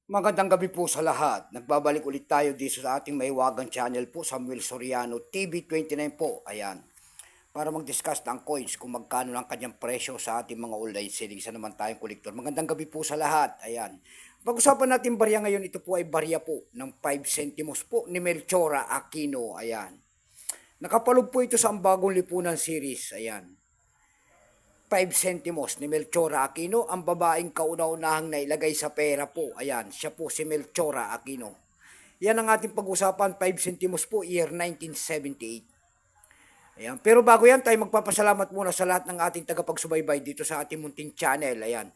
Magandang gabi po sa lahat. Nagbabalik ulit tayo dito sa ating maiwagang channel po, Samuel Soriano TV29 po. Ayan. Para mag-discuss ng coins kung magkano lang kanyang presyo sa ating mga online selling. Isa naman tayong kolektor. Magandang gabi po sa lahat. Ayan. Pag-usapan natin barya ngayon, ito po ay barya po ng 5 centimos po ni Melchora Aquino. Ayan. Nakapalog po ito sa ang bagong lipunan series. Ayan. 5 centimos ni Melchora Aquino, ang babaeng kauna-unahang nailagay sa pera po. Ayan, siya po si Melchora Aquino. Yan ang ating pag-usapan, 5 centimos po, year 1978. Ayan. Pero bago yan, tayo magpapasalamat muna sa lahat ng ating tagapagsubaybay dito sa ating munting channel. Ayan.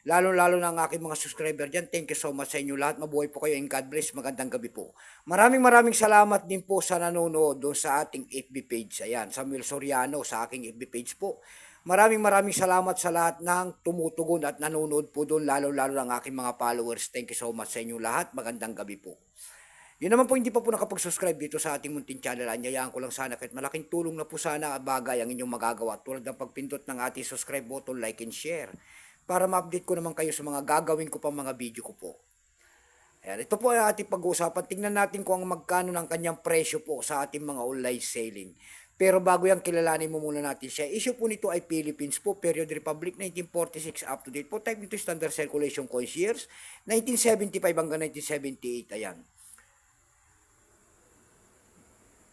Lalo-lalo na ang aking mga subscriber dyan. Thank you so much sa inyo lahat. Mabuhay po kayo and God bless. Magandang gabi po. Maraming salamat din po sa nanonood doon sa ating FB page. Ayan, Samuel Soriano sa aking FB page po. Maraming salamat sa lahat ng tumutugon at nanonood po doon, lalo-lalo ng aking mga followers. Thank you so much sa inyo lahat. Magandang gabi po. Yun naman po, hindi pa po nakapag-subscribe dito sa ating munting channel. Anyayaan ko lang sana kahit malaking tulong na po sana bagay ang inyong magagawa tulad ng pagpindot ng ating subscribe button, like and share para ma-update ko naman kayo sa mga gagawin ko pang mga video ko po. Ayan, ito po ay ating pag-uusapan. Tingnan natin kung magkano ng kanyang presyo po sa ating mga online selling. Pero bago yan, kilalanin mo muna natin siya. Issue po nito ay Philippines po, period Republic 1946 up to date po. Type nito standard circulation coins years 1975 hanggang 1978. Ayan.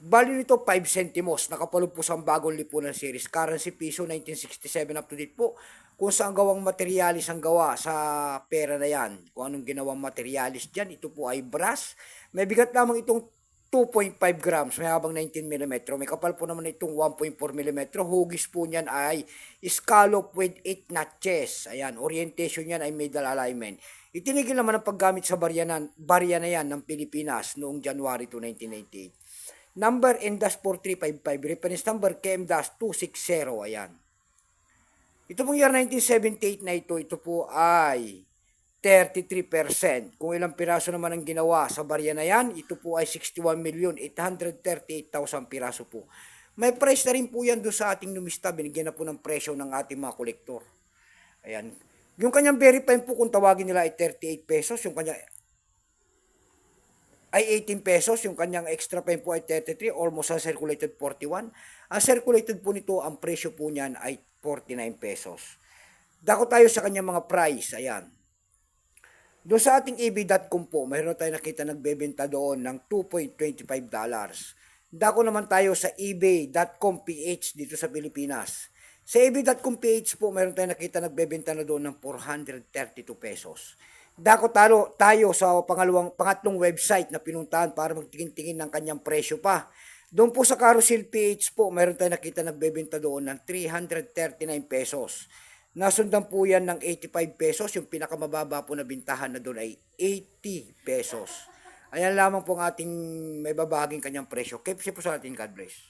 Bali nito 5 centimos. Nakapalog po sa bagong lipunan series. Currency piso 1967 up to date po. Kung saan gawang materialis ang gawa sa pera na yan. Kung anong ginawang materialis dyan. Ito po ay brass. May bigat lamang itong 2.5 grams, may habang 19 mm. May kapal po naman itong 1.4 mm. Hugis po niyan ay scallop with 8 notches. Ayan, orientation niyan ay middle alignment. Itinigil naman ang paggamit sa barya na yan ng Pilipinas noong January 2, 1998. Number N-4355, reference number KM-260. Ayan. Ito pong year 1978 na ito po ay 33%. Kung ilang piraso naman ang ginawa sa barya na yan, ito po ay 61,838,000 piraso po. May price na rin po yan doon sa ating numista. Binigyan na po ng presyo ng ating mga kolektor. Ayan. Yung kanyang verify po kung tawagin nila ay 38 pesos. Yung kanya ay 18 pesos. Yung kanyang extra pen po ay 33. Almost ang circulated 41. Ang circulated po nito, ang presyo po niyan ay 49 pesos. Dako tayo sa kanyang mga price. Ayan. Doon sa ating ebay.com po, mayroon tayo nakita nagbebenta doon ng $2.25. Dako naman tayo sa ebay.com PH dito sa Pilipinas. Sa ebay.com PH po, mayroon tayo nakita nagbebenta na doon ng 432 pesos. Dako tayo sa pangatlong website na pinuntahan para magtingin-tingin ng kanyang presyo pa. Doon po sa Carousel PH po, mayroon tayo nakita nagbebenta doon ng 339 pesos. Nasundan po yan ng 85 pesos. Yung pinakamababa po na bintahan na doon ay 80 pesos. Ayan lamang po ang ating may babaging kanyang presyo. Keep safe po sa ating. God bless.